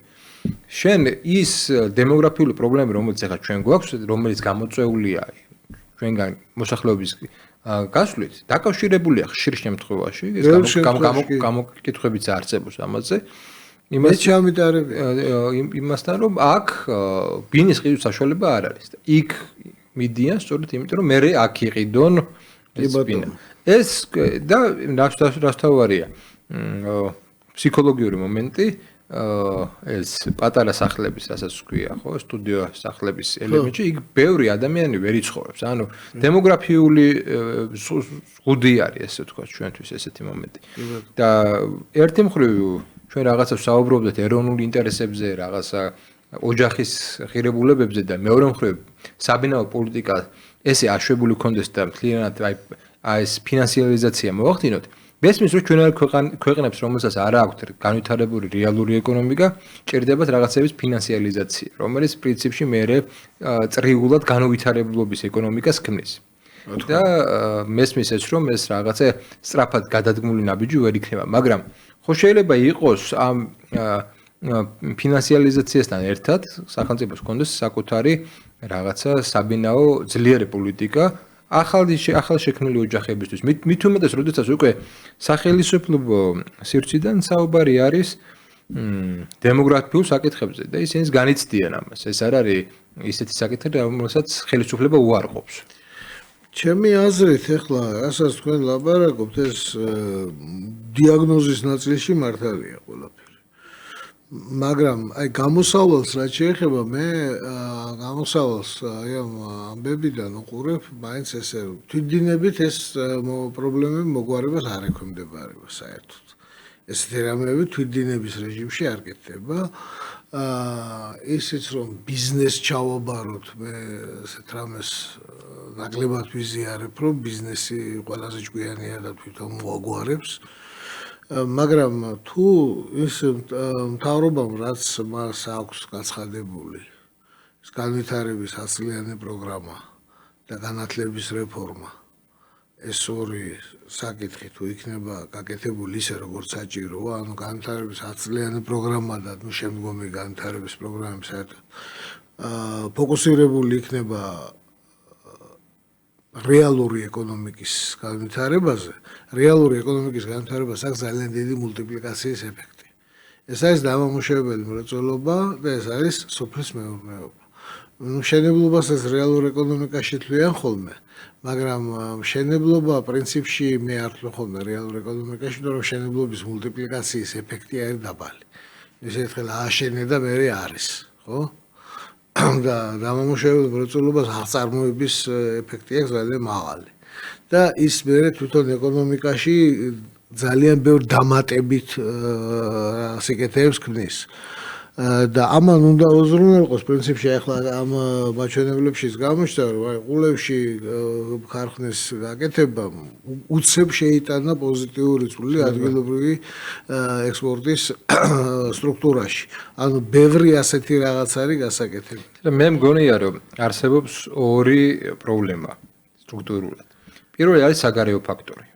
Speaker 1: შენ ის დემოგრაფიული პრობლემები რომელიც ახლა ჩვენ გვაქვს რომელიც გამოწვეულია ჩვენგან მოსახლეობის გასვლით დაკავშირებულია ხშირ შემთხვევაში ეს გამოკითხვებიც არსებობს ამაზე იმასთან რომ აქ ბინის ყიდვის საშუალება არ არის და იქ მიდიან სწორედ იმიტომ რომ მე აქ იყიდონ ეს ბინა ეს და რაც თავარია ფსიქოლოგიური მომენტი ეს პატარა სახლების რასაც ქვია ხო სტუდიო სახლების ელემენტი იქ ბევრი ადამიანი ვერ იცხოვრობს ანუ დემოგრაფიული ზღუდი არის ესე თქვა ჩვენთვის ესეთი მომენტი და ერთი მხრივ ჩვენ რაღაცას საუბრობდით ეროვნულ ინტერესებზე რაღაცა ოჯახის ღირებულებებზე და მეორე მხრივ საბინაო პოლიტიკა ესე აშვებული კონდეს და მთლიანად აი ეს ფინანსიალიზაცია მოახდინოთ მესმის რომ ჩვენ ქვეყნებს რომელსაც არ აქვთ განვითარებული რეალური ეკონომიკა ჭირდებათ რაღაცების ფინანსიალიზაცია რომელიც პრინციპში მეერე წრიულად განვითარებლობის ეკონომიკას ქმნის და მესმის ეს რომ ეს რაღაცა სწრაფად გადადგმული ნაბიჯი ვერ იქნება მაგრამ ხო შეიძლება იყოს ამ ფინანსიალიზაციასთან ერთად სახელმწიფოს კონდეს საკუთარი რაღაცა საბინაო ძლიერი პოლიტიკა ახალ შექმნილი ოჯახებისთვის მით უმეტეს როდესაც უკვე სახელმწიფო სივრციდან საუბარი არის დემოგრაფიულ საკითხებზე და ისინი განიცდიან ამას ეს არ არის ისეთი საკითხი რომელსაც ხელისუფლება უარყოფს
Speaker 2: ჩემი აზრით ახლა რასაც თქვენ ლაპარაკობთ ეს დიაგნოზის ნაწილში მართალია ყველაფერი მაგრამ აი გამოსავალს რაც შეეხება მე გამოსავალს აი ამ ამბებიდან უყურებ მაინც ესე თვითდინებით ეს პრობლემები მოგვარებას არ ექვემდებარება საერთოდ ესეთი რამეები თვითდინების რეჟიმში არ კეთდება ისიც რომ ბიზნეს ჩავაბაროთ მე ესეთ რამეს ნაკლებად ვიზიარებ რომ ბიზნესი ყველაზე ჭკვიანია და თვითონ მოაგვარებს მაგრამ თუ ის მთავრობამ რაც მას აქვს გაცხადებული ეს განვითარების ათწლიანი პროგრამა და განათლების რეფორმა ეს ორი საკითხი თუ იქნება გაკეთებული ისე როგორც საჭიროა ანუ განვითარების ათწლიანი პროგრამა და შემდგომი განვითარების პროგრამები საერთოდ ფოკუსირებული იქნება რეალური ეკონომიკის განვითარებაზე, რეალური ეკონომიკის განვითარებას აქვს ძალიან დიდი მულტიპლიკაციის ეფექტი. ეს არის დამამუშავებელი მრეწველობა და ეს არის სოფლის მეურნეობა. მშენებლობასაც რეალურ ეკონომიკაში თვლიან ხოლმე, მაგრამ მშენებლობა პრინციპში მე არ თვლი ხოლმე რეალურ ეკონომიკაში, იმიტომ რომ მშენებლობის მულტიპლიკაციის ეფექტი არის დაბალი. ეს ერთხელ ააშენე და მე არის, ხო? და დამამუშავებელი მრეწველობას აღწარმოების ეფექტი აქვს ძალიან მაღალი. და ის მერე თვითონ ეკონომიკაში ძალიან ბევრ დამატებით სიკეთეებს ქმნის. და ამან უნდა უზრუნველყოს პრინციპში ახლა ამ მაჩვენებლებში გამოჩნდა რომ აი ყულებში ქარხნის გაკეთება უცებ შეიტანა პოზიტიური წვლილი ადგილობრივი ექსპორტის სტრუქტურაში. ანუ ბევრი ასეთი რაღაც არის გასაკეთებელი.
Speaker 1: მე მგონია რომ არსებობს ორი პრობლემა სტრუქტურულად. პირველი არის საგარეო ფაქტორი.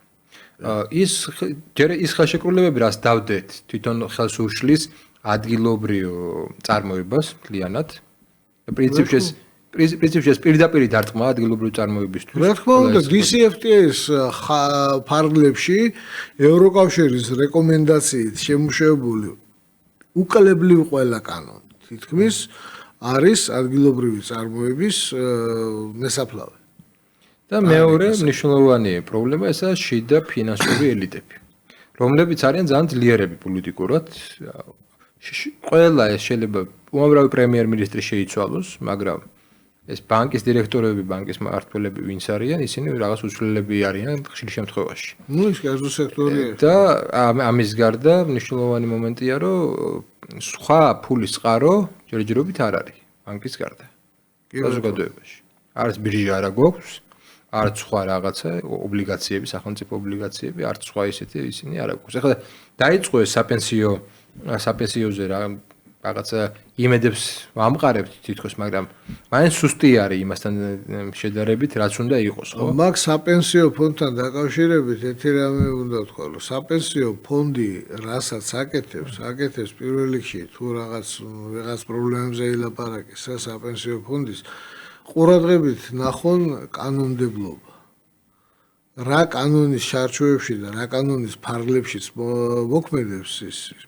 Speaker 1: ის ხელშეკრულებები რაც დავდეთ თვითონ ხელს უშლის ადგილობრივ წარმოებას მთლიანად პრინციპში ეს პირდაპირ დარტყმა ადგილობრივ წარმოებისთვის.
Speaker 2: რა თქმა უნდა, DCFTA-ის ფარგლებში ევროკავშირის რეკომენდაციით შემუშავებული უკალებლივ ყველა კანონი თითქმის არის ადგილობრივი წარმოების მესაფლავე.
Speaker 1: და მეორე მნიშვნელოვანი პრობლემა ესაა შიდა ფინანსური ელიტები, რომლებიც არიან ძალიან ძლიერები პოლიტიკურად. ყველა ეს შეიძლება უამრავი პრემიერ-მინისტრი შეიცვალოს, მაგრამ ეს ბანკის დირექტორები, ბანკის მმართველები ვინც არიან, ისინი რაღაც უცვლელები არიან ხშირ შემთხვევაში.
Speaker 2: ნუ ის კერძო სექტორია.
Speaker 1: და ამის გარდა მნიშვნელოვანი მომენტია, რომ სხვა ფულის წყარო ჯერჯერობით არ არის ბანკის გარდა. საზოგადოებაში. არც ბირჟა არა გვაქვს, არც სხვა რაღაცა ობლიგაციები, სახელმწიფო ობლიგაციები, არც სხვა ისინი არ აქვს. ეხლა დაიწყო ეს საპენსიოზე რაღაცა იმედებს ვამყარებთ თითქოს, მაგრამ მაინც სუსტი არის იმასთან შედარებით, რაც უნდა იყოს, ხო?
Speaker 2: მაგ საპენსიო ფონდთან დაკავშირებით ერთი რამე უნდა ვთქვა, რომ საპენსიო ფონდი რასაც აკეთებს პირველ რიგში თუ რაღაც პრობლემებზე ილაპარაკეს, საპენსიო ფონდის ყურადღებით ნახონ კანონმდებლობა. რა კანონის ჩარჩოებში და რა კანონის ფარგლებშიც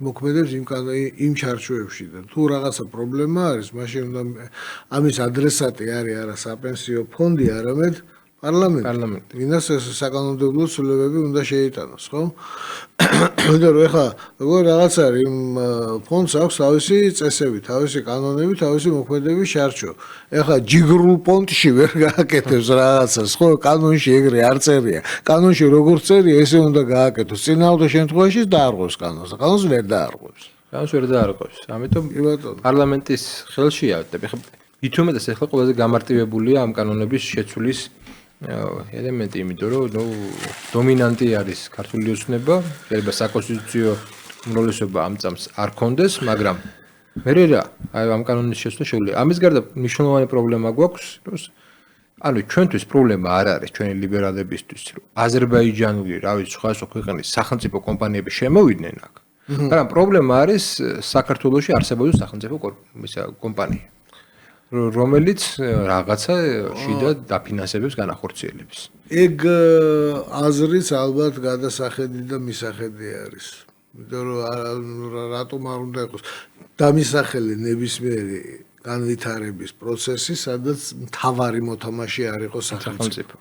Speaker 2: მოქმედებს იმ ჩარჩოებში და თუ რაღაცა პრობლემა არის, მაშინ უნდა ამის ადრესატი არის არა საპენსიო ფონდი, არამედ პარლამენტი. ვინაც საკანონმდებლო ცვლილებები უნდა შეიტანოს, ხო? იმიტომ რომ ეხლა როგორ რაღაც არის იმ ფონდს აქვს თავისი წესები, თავისი კანონები, თავისი მოქმედების ჩარჩო. ეხლა ჯიგრულ პონტში ვერ გააკეთებს რაღაცას, ხო? კანონში ეგრე არ წერია. კანონში როგორ წერია, ესე უნდა გააკეთოს. წინააღმდეგ შემთხვევაში დაარღვევს კანონს, და კანონს ვერ დაარღვევს.
Speaker 1: კანონს ვერ დაარღვევს. ამიტომ პარლამენტის ხელშია და ვითომეტეს ეხლა ყველაზე გამარტივებულია ამ კანონების შეცვლის ელემენტი, იმიტომ რომ დომინანტი არის ქართული ოცნება, შეიძლება საკონსტიტუციო უმრავლესობა ამ წამს არ კონდეს, მაგრამ მე რა, ამ კანონის შეცვლა შეუძლია. ამის გარდა მნიშვნელოვანი პრობლემა გვაქვს, რომ ანუ ჩვენთვის პრობლემა არ არის ჩვენი ლიბერალებისთვის, რომ აზერბაიჯანული, სხვა ქვეყნის სახელმწიფო კომპანიები შემოვიდნენ აქ. მაგრამ პრობლემა არის საქართველოში არსებობის სახელმწიფო კომპანია. რომელიც რაღაცა შიდა დაფინანსებებს განახორციელებს.
Speaker 2: ეგ აზრიც ალბათ გადასახედი და მისახედი არის. იმიტომ რომ რატომ არ უნდა იყოს დამისახელი ნებისმიერი განვითარების პროცესი, სადაც მთავარი მოთამაშე არ იყოს სახელმწიფო.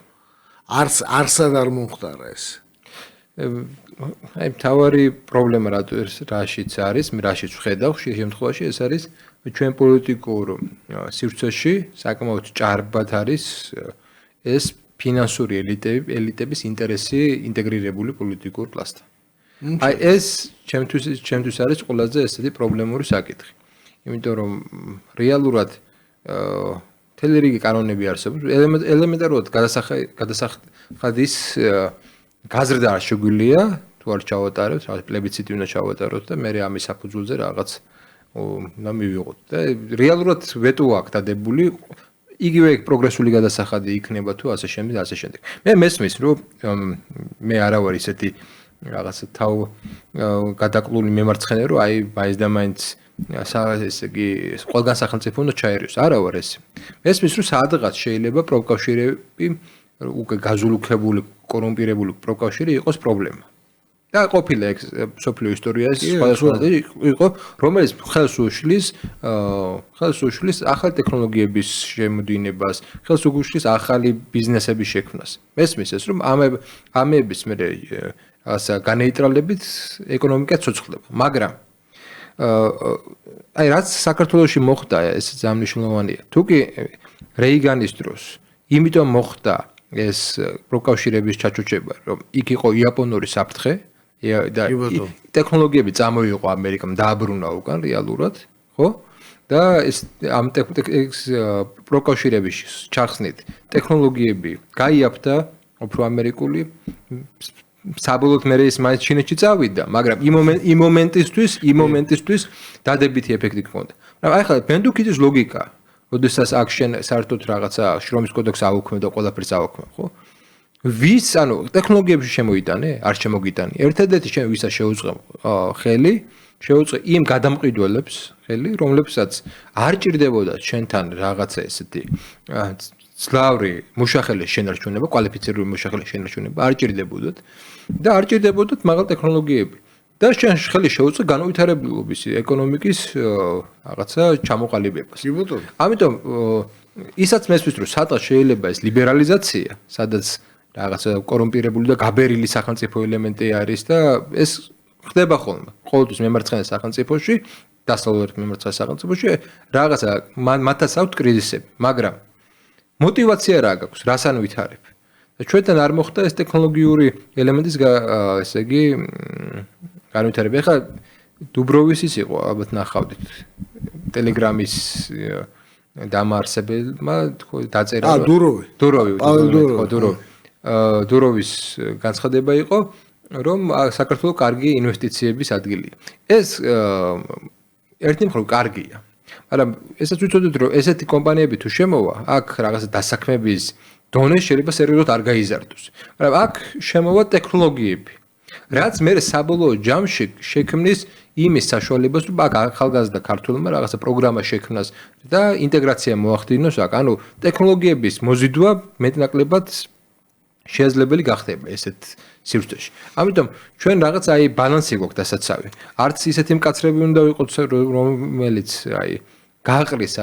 Speaker 2: არსად არ მომხდარა ეს.
Speaker 1: აი მთავარი პრობლემა რაშიც არის, რაშიც ვხედავ ხშირ შემთხვევაში ეს არის ჩვენ პოლიტიკურ სივრცეში საკმაოდ ჭარბად არის ეს ფინანსური ელიტების ინტერესი ინტეგრირებული პოლიტიკურ პლასთან. აი ეს ჩემთვის არის ყველაზე ესეთი პრობლემური საკითხი. იმიტომ რომ რეალურად მთელი რიგი კანონები არსებობს, ელემენტარულად გადასახადის გაზრდა არ შეგვიძლია, თუ არ ჩავატარებთ, რაღაც პლებიციტი უნდა ჩავატაროთ და მე ამის საფუძველზე რაღაც და მივიღოთ და რეალურად ვეტო აქვს დადებული იგივე პროგრესული გადასახადი იქნება თუ ასე შემდეგ. მე მესმის რომ მე არა ვარ ისეთი რაღაც თავ გადაკლული მემარცხენე რომ აი მაინც და მაინც ესე იგი ყველგან სახელმწიფო უნდა ჩაერიოს. არა ვარ ეს. მესმის რომ სადღაც შეიძლება პროფკავშირები უკვე გაზულუქებული, კორუმპირებული პროფკავშირი იყოს პრობლემა. და ყოფილა ეგ სოფლიო ისტორიაში სხვადასხვა იყო, რომელიც ხელს უშლის ახალ ტექნოლოგიების შემოდინებას, ხელს უშლის ახალი ბიზნესების შექმნას. მესმის ეს რომ ამების მე რაღაცა განეიტრალებით ეკონომიკა ცოცხლდება, მაგრამ აი რაც საქართველოში მოხდა ეს ძალიან თუკი რეიგანის დროს იმიტომ მოხდა ეს პროფკავშირების ჩაჩოჩება, რომ იქ იყო იაპონური საფრთხე და ტექნოლოგიები წამოიღო ამერიკამ დააბრუნა უკან რეალურად, ხო? და ეს ამ პროფკავშირების ჩახსნით ტექნოლოგიები გაიაფთა უფრო ამერიკული საბოლოოდ მე ის მაინც ჩინეთში წავიდა, მაგრამ იმ მომენტისთვის დადებითი ეფექტი ჰქონდა. მაგრამ ახლა ბენდუქიძის ლოგიკა, როდესაც აქ შენ საერთოდ რაღაცა შრომის კოდექსს აუქმებ და ყველაფერს აუქმებ, ხო? ვის, ანუ ტექნოლოგიებში შემოიტანე, არ შემოგიტანი. ერთადერთი შენ ვისაც შეუწყე ხელი, შეუწყე იმ გადამყიდველებს ხელი, რომლებსაც არ ჭირდებოდა ჩვენთან რაღაცა ესეთი ძლავრი მუშახელის შენარჩუნება, კვალიფიცირებული მუშახელის შენარჩუნება არ ჭირდებოდათ და არ ჭირდებოდათ მაღალ ტექნოლოგიები. და შენ ხელი შეუწყე განვითარებლობის ეკონომიკის რაღაცა ჩამოყალიბებას. ამიტომ ისაც მესმის რომ სადღაც შეიძლება ეს ლიბერალიზაცია, სადაც რაღაცა კორუმპირებული და გაბერილი სახელმწიფო ელემენტი არის და ეს ხდება ხოლმე. ყოველთვის მემარცხენე სახელმწიფოში დასავლურ მიმართულ სახელმწიფოში რაღაცა მათაც აქვთ კრიზისები, მაგრამ мотивация რა გაქვს, რასან ვითარებ. და ჩვენთან არ მოხდა ეს ტექნოლოგიური ელემენტის ესე იგი განვითარება. ეხლა დუბროვის ის იყო, ალბათ ნახავდით. ტელეგრამის დამაარსებელმა დაწერა დუროვის განცხადება იყო, რომ საქართველოს კარგი ინვესტიციების ადგილია. ეს ერთი მხრივ კარგია. მაგრამ ესაც ვიცოდით, რომ ესეთი კომპანიები თუ შემოვა, აქ რაღაცა დასაქმების დონე შეიძლება სერიოზულად არ გაიზარდოს. მაგრამ აქ შემოვა ტექნოლოგიები, რაც მე საბოლოო ჯამში შექმნის იმის საშუალებას, რომ აქ ახალგაზრდა ქართველმა რაღაცა პროგრამა შექმნას და ინტეგრაცია მოახდინოს აქ. ანუ ტექნოლოგიების მოზიდვა მეტნაკლებად შესაძლებელი გახდება ესეთ სივრცეში. ამიტომ ჩვენ რაღაც ბალანსი გვაქვს დასაცავი. არც ისეთი მკაცრები უნდა ვიყოთ, რომელიც გააყრის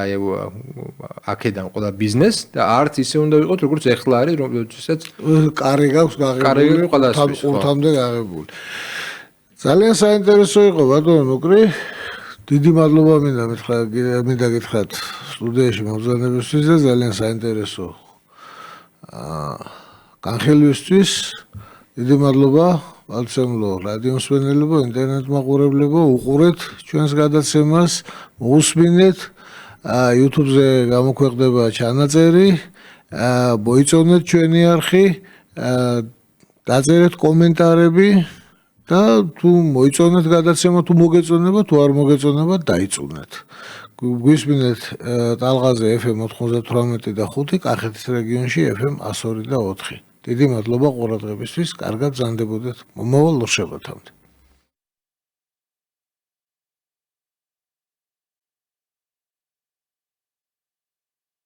Speaker 1: აქედან ყველა ბიზნეს და არც ისე უნდა ვიყოთ, როგორც ეხლა არის, რომელსაც
Speaker 2: კარი გაქვს გაღებული, ყურთამდე გაღებული. ძალიან საინტერესო იყო ბატონო ნუკრი. დიდი მადლობა მინდა გითხრათ სტუდიაში მომზადებისთვის და ძალიან საინტერესო განხილვისთვის. დიდი მადლობა ალცემლო რადიო მსმენელებო, ინტერნეტ მაყურებლებო, უყურეთ ჩვენს გადაცემას, მოусმინეთ, YouTube-ზე გამოქვეყნდება ჩანაწერი, მოიწონეთ ჩვენი არხი, დაწერეთ კომენტარები და თუ მოიწონეთ გადაცემა, თუ მოგეწონება, თუ არ მოგეწონება, დაიწუნეთ. გვისმინეთ ტალღაზე FM 98 და 5, კახეთის რეგიონში FM 102 და 4. დიდი მადლობა ყურადღებისთვის, კარგად ბრძანდებოდეთ მომავალ შაბათამდე.